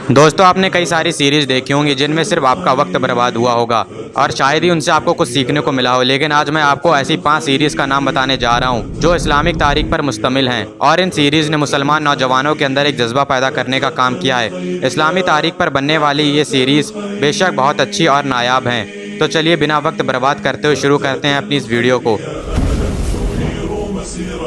दोस्तों, आपने कई सारी सीरीज देखी होंगी जिनमें सिर्फ आपका वक्त बर्बाद हुआ होगा और शायद ही उनसे आपको कुछ सीखने को मिला हो। लेकिन आज मैं आपको ऐसी 5 सीरीज का नाम बताने जा रहा हूं जो इस्लामिक तारीख पर मुश्तमिल हैं और इन सीरीज ने मुसलमान नौजवानों के अंदर एक जज्बा पैदा करने का काम किया है। इस्लामी तारीख पर बनने वाली ये सीरीज बेशक बहुत अच्छी और नायाब हैं। तो चलिए बिना वक्त बर्बाद करते हुए शुरू करते हैं अपनी इस वीडियो को।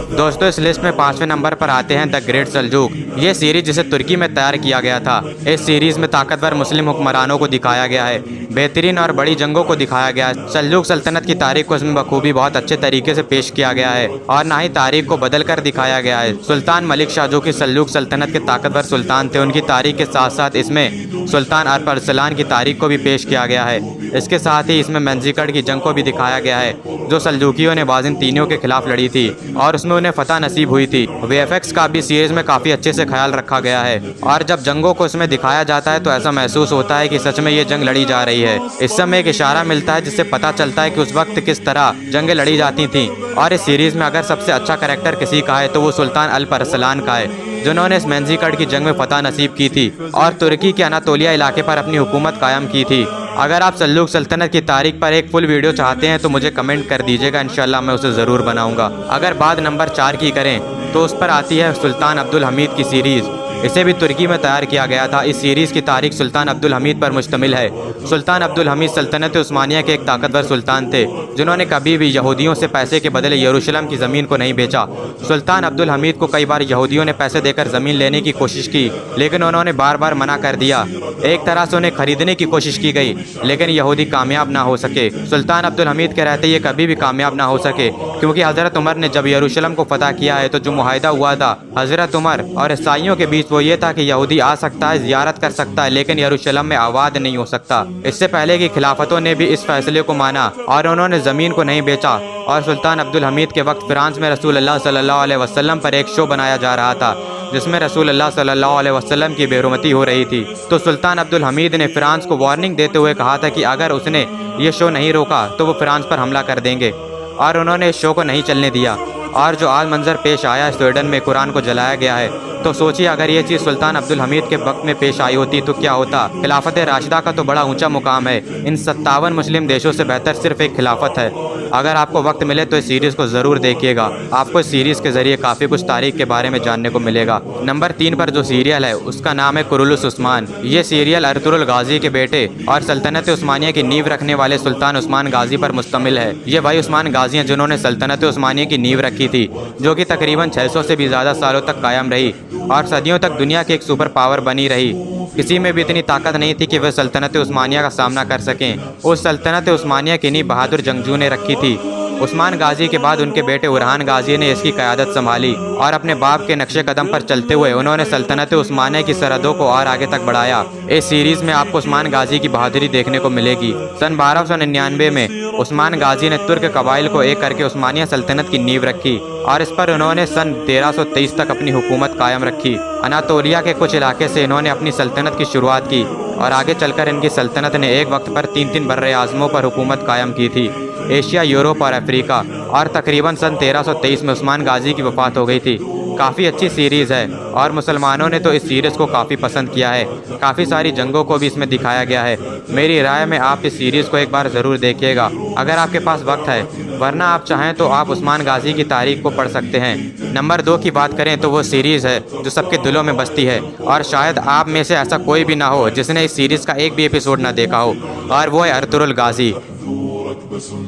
दोस्तों, इस लिस्ट में 5वें नंबर पर आते हैं द ग्रेट सल्जूक। ये सीरीज जिसे तुर्की में तैयार किया गया था। इस सीरीज में ताकतवर मुस्लिम हुक्मरानों को दिखाया गया है, बेहतरीन और बड़ी जंगों को दिखाया गया है। सल्जूक सल्तनत की तारीख को इसमें बखूबी बहुत अच्छे तरीके से पेश किया गया है और ना ही तारीख को बदल कर दिखाया गया है। सुल्तान मलिक शाह जो कि सल्जूक सल्तनत के ताकतवर सुल्तान थे, उनकी तारीख के साथ साथ इसमें सुल्तान अरसलान की तारीख को भी पेश किया गया है। इसके साथ ही इसमें मंजीकड़ की जंग को भी दिखाया गया है जो सल्जूकियों ने बाज़ंतीनियों के खिलाफ लड़ी थी और उसमें उन्हें फतह नसीब हुई थी। वीएफएक्स का भी सीरीज में काफ़ी अच्छे से ख्याल रखा गया है और जब जंगों को इसमें दिखाया जाता है तो ऐसा महसूस होता है कि सच में ये जंग लड़ी जा रही है। इस समय एक इशारा मिलता है जिससे पता चलता है कि उस वक्त किस तरह जंगें लड़ी जाती थीं। और इस सीरीज में अगर सबसे अच्छा कैरेक्टर किसी का है तो वो सुल्तान अरसलान का है, जिन्होंने इस मंजीकड़ की जंग में फतह नसीब की थी और तुर्की के अनातोलिया इलाके पर अपनी हुकूमत कायम की थी। अगर आप सल्जूक सल्तनत की तारीख पर एक फुल वीडियो चाहते हैं तो मुझे कमेंट कर दीजिएगा, इंशाल्लाह मैं उसे ज़रूर बनाऊंगा। अगर बात नंबर 4 की करें तो उस पर आती है सुल्तान अब्दुल हमीद की सीरीज़। इसे भी तुर्की में तैयार किया गया था। इस सीरीज़ की तारीख सुल्तान अब्दुल हमीद पर मुश्तमिल है। सुल्तान अब्दुल हमीद सल्तनत उस्मानिया के एक ताकतवर सुल्तान थे जिन्होंने कभी भी यहूदियों से पैसे के बदले यरूशलेम की ज़मीन को नहीं बेचा। सुल्तान अब्दुल हमीद को कई बार यहूदियों ने पैसे देकर ज़मीन लेने की कोशिश की, लेकिन उन्होंने बार बार मना कर दिया। एक तरह से उन्हें खरीदने की कोशिश की गई, लेकिन यहूदी कामयाब ना हो सके। सुल्तान अब्दुल हमीद के रहते ये कभी भी कामयाब ना हो सके, क्योंकि हज़रत उमर ने जब यरूशलेम को फतह किया है तो जो मुआहिदा हुआ था हज़रत उमर और ईसाइयों के बीच वो ये था कि यहूदी आ सकता है, ज़ियारत कर सकता है, लेकिन यरूशलेम में आबाद नहीं हो सकता। इससे पहले की खिलाफतों ने भी इस फैसले को माना और उन्होंने ज़मीन को नहीं बेचा। और सुल्तान अब्दुल हमीद के वक्त फ्रांस में रसूलुल्लाह सल्लल्लाहु अलैहि वसल्लम पर एक शो बनाया जा रहा था जिसमें रसूलुल्लाह सल्लल्लाहु अलैहि वसल्लम की बेरुमती हो रही थी। तो सुल्तान अब्दुल हमीद ने फ्रांस को वार्निंग देते हुए कहा था कि अगर उसने ये शो नहीं रोका तो वो फ्रांस पर हमला कर देंगे, और उन्होंने इस शो को नहीं चलने दिया। और जो आज मंजर पेश आया स्वीडन में कुरान को जलाया गया है, तो सोचिए अगर ये चीज़ सुल्तान अब्दुल हमीद के वक्त में पेश आई होती तो क्या होता। खिलाफत राशिदा का तो बड़ा ऊंचा मुकाम है। इन 57 मुस्लिम देशों से बेहतर सिर्फ एक खिलाफत है। अगर आपको वक्त मिले तो इस सीरीज़ को ज़रूर देखिएगा, आपको इस सीरीज़ के ज़रिए काफ़ी कुछ तारीख के बारे में जानने को मिलेगा। नंबर 3 पर जो सीरियल है उसका नाम है कुरुलुस उस्मान। ये सीरियल अर्तुरुल गाजी के बेटे और सल्तनत उस्मानिया की नींव रखने वाले सुल्तान उस्मान गाजी पर मुश्तमिल है। ये वही उस्मान गाजी हैं जिन्होंने सल्तनत उस्मानिया की नींव रखी थी, जो कि तकरीबन 600 से भी ज़्यादा सालों तक कायम रही और सदियों तक दुनिया की एक सुपर पावर बनी रही। किसी में भी इतनी ताकत नहीं थी कि वह सल्तनत उस्मानिया का सामना कर सकें। उस सल्तनत उस्मानिया की नींव बहादुर जंगजू ने रखी थी। उस्मान गाजी के बाद उनके बेटे उरहान गाजी ने इसकी क़यादत संभाली और अपने बाप के नक्शे कदम पर चलते हुए उन्होंने सल्तनत उस्मानिया की सरहदों को और आगे तक बढ़ाया। इस सीरीज़ में आपको उस्मान गाजी की बहादुरी देखने को मिलेगी। सन 1299 में उस्मान गाजी ने तुर्क कबाइल को एक करके उस्मानिया सल्तनत की नींव रखी और इस पर उन्होंने सन 1323 तक अपनी हुकूमत कायम रखी। अनातोलिया के कुछ इलाके से इन्होंने अपनी सल्तनत की शुरुआत की और आगे चलकर इनकी सल्तनत ने एक वक्त पर 3 बर्रे आज़मों पर हुकूमत कायम की थी, एशिया, यूरोप और अफ्रीका। और तकरीबन सन 1323 में उस्मान गाजी की वफ़ात हो गई थी। काफ़ी अच्छी सीरीज़ है और मुसलमानों ने तो इस सीरीज़ को काफ़ी पसंद किया है। काफ़ी सारी जंगों को भी इसमें दिखाया गया है। मेरी राय में आप इस सीरीज़ को एक बार ज़रूर देखिएगा अगर आपके पास वक्त है, वरना आप चाहें तो आप उस्मान गाजी की तारीख को पढ़ सकते हैं। नंबर 2 की बात करें तो वो सीरीज़ है जो सबके दिलों में बसती है और शायद आप में से ऐसा कोई भी ना हो जिसने इस सीरीज़ का एक भी एपिसोड ना देखा हो, और वो है अर्तुरुल गाजी।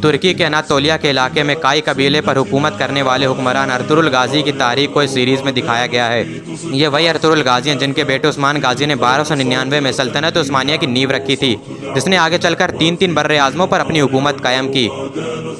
तुर्की के अनातोलिया के इलाके में काई कबीले पर हुकूमत करने वाले हुक्मरान अर्तुरुल गाजी की तारीख को इस सीरीज़ में दिखाया गया है। ये वही अर्तुरुल गाजी हैं जिनके बेटे उस्मान गाजी ने 1299 में सल्तनत उस्मानिया की नींव रखी थी, जिसने आगे चलकर 3 बर्रे आज़मों पर अपनी हुकूमत कायम की।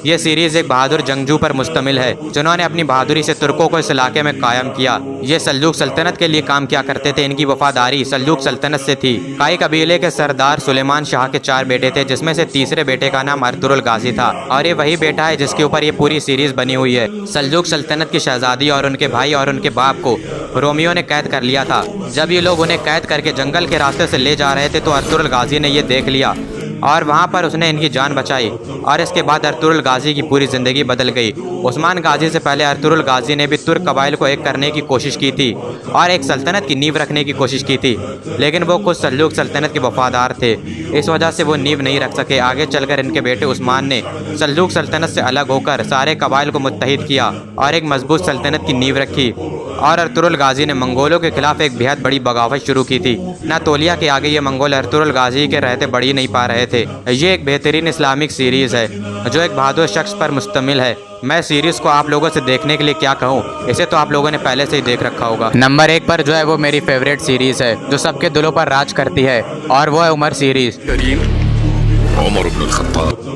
ये सीरीज़ एक बहादुर जंगजू पर मुश्तमिल है जिन्होंने अपनी बहादुरी से तुर्कों को इस इलाके में कायम किया। ये सल्जूक सल्तनत के लिए काम किया करते थे। इनकी वफादारी सल्जूक सल्तनत से थी। काई कबीले के सरदार सुलेमान शाह के 4 बेटे थे, जिसमें से तीसरे बेटे का नाम अर्तुरुल गाजी था और ये वही बेटा है जिसके ऊपर ये पूरी सीरीज़ बनी हुई है। सल्जूक सल्तनत की शहजादी और उनके भाई और उनके बाप को रोमियो ने कैद कर लिया था। जब ये लोग उन्हें कैद करके जंगल के रास्ते से ले जा रहे थे तो अर्तुरुल गाजी ने ये देख लिया और वहाँ पर उसने इनकी जान बचाई और इसके बाद अर्तुगरुल गाजी की पूरी ज़िंदगी बदल गई। उस्मान गाजी से पहले अर्तुगरुल गाजी ने भी तुर्क कबाइल को एक करने की कोशिश की थी और एक सल्तनत की नींव रखने की कोशिश की थी, लेकिन वो खुद सल्जूक सल्तनत के वफादार थे। इस वजह से वो नींव नहीं रख सके। आगे चलकर इनके बेटे उस्मान ने सल्जूक सल्तनत से अलग होकर सारे कबाइल को मुत्तहिद किया और एक मजबूत सल्तनत की नींव रखी। और अर्तुगरुल गाजी ने मंगोलों के खिलाफ एक बेहद बड़ी बगावत शुरू की थी। नातोलिया के आगे ये मंगोल अर्तुगरुल गाजी के रहते बढ़ ही नहीं पा रहे थे। ये एक बेहतरीन इस्लामिक सीरीज़ है जो एक बहादुर शख्स पर मुश्तमिल है। मैं सीरीज़ को आप लोगों से देखने के लिए क्या कहूँ, इसे तो आप लोगों ने पहले से ही देख रखा होगा। नंबर 1 पर जो है वो मेरी फेवरेट सीरीज़ है जो सबके दिलों पर राज करती है, और वो है उमर सीरीज़,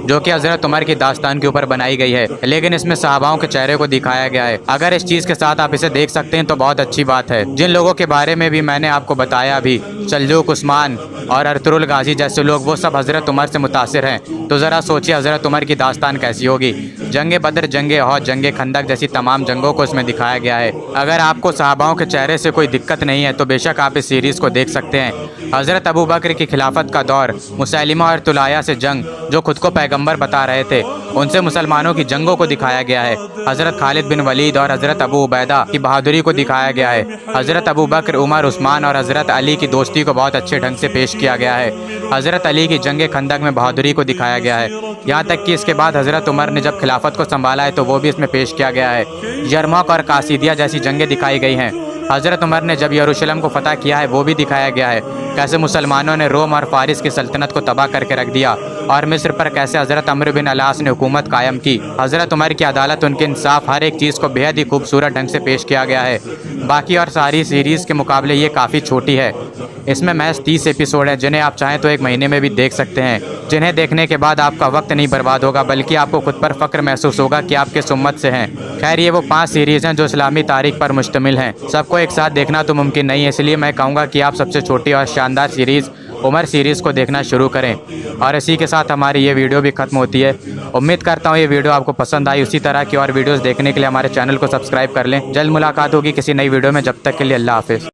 जो कि हज़रत उमर की दास्तान के ऊपर बनाई गई है, लेकिन इसमें सहाबाओं के चेहरे को दिखाया गया है। अगर इस चीज़ के साथ आप इसे देख सकते हैं तो बहुत अच्छी बात है। जिन लोगों के बारे में भी मैंने आपको बताया अभी, सल्जूक, उस्मान और अर्तुगरुल गाजी जैसे लोग, वो सब हज़रत उमर से मुतासिर हैं। तो ज़रा सोचिए हज़रत उमर की दास्तान कैसी होगी। जंग बदर, जंग उहद, जंग खंदक जैसी तमाम जंगों को इसमें दिखाया गया है। अगर आपको सहाबाओं के चेहरे से कोई दिक्कत नहीं है तो बेशक आप इस सीरीज़ को देख सकते हैं। हज़रत अबू बकर की खिलाफत का दौर, मुसैलिमा और तुलाया से जंग, जो खुद को पैगंबर बता रहे थे, उनसे मुसलमानों की जंगों को दिखाया गया है। हज़रत खालिद बिन वलीद और हज़रत अबू उबैदा की बहादुरी को दिखाया गया है। हज़रत अबू बकर, उमर, उस्मान और हज़रत अली की दोस्ती को बहुत अच्छे ढंग से पेश किया गया है। हज़रत अली की जंग खंदक में बहादुरी को दिखाया गया है। यहाँ तक कि इसके बाद हज़रत उमर ने जब खिलाफत को संभाला है तो वो भी इसमें पेश किया गया है। यरमुक और कासिदिया जैसी जंगें दिखाई गई हैं। हज़रत उमर ने जब यरूशलेम को फतह किया है वो भी दिखाया गया है। कैसे मुसलमानों ने रोम और फारिस की सल्तनत को तबाह करके रख दिया, और मिस्र पर कैसे हज़रत अम्र बिन अलास ने हुकूमत कायम की। हज़रत उमर की अदालत, उनके इंसाफ, हर एक चीज़ को बेहद ही खूबसूरत ढंग से पेश किया गया है। बाकी और सारी सीरीज़ के मुकाबले ये काफ़ी छोटी है। इसमें महज 30 एपिसोड हैं जिन्हें आप चाहें तो एक महीने में भी देख सकते हैं, जिन्हें देखने के बाद आपका वक्त नहीं बर्बाद होगा बल्कि आपको खुद पर फ़ख्र महसूस होगा कि आप किस उम्मत से हैं। खैर, ये वो 5 सीरीज़ हैं जो इस्लामी तारीख पर मुश्तमिल हैं। सबको एक साथ देखना तो मुमकिन नहीं है, इसलिए मैं कहूँगा कि आप सबसे छोटी और शानदार सीरीज़ उमर सीरीज़ को देखना शुरू करें। और इसी के साथ हमारी ये वीडियो भी ख़त्म होती है। उम्मीद करता हूँ ये वीडियो आपको पसंद आई। उसी तरह की और वीडियोस देखने के लिए हमारे चैनल को सब्सक्राइब कर लें। जल्द मुलाकात होगी किसी नई वीडियो में, जब तक के लिए अल्लाह हाफ़िज़।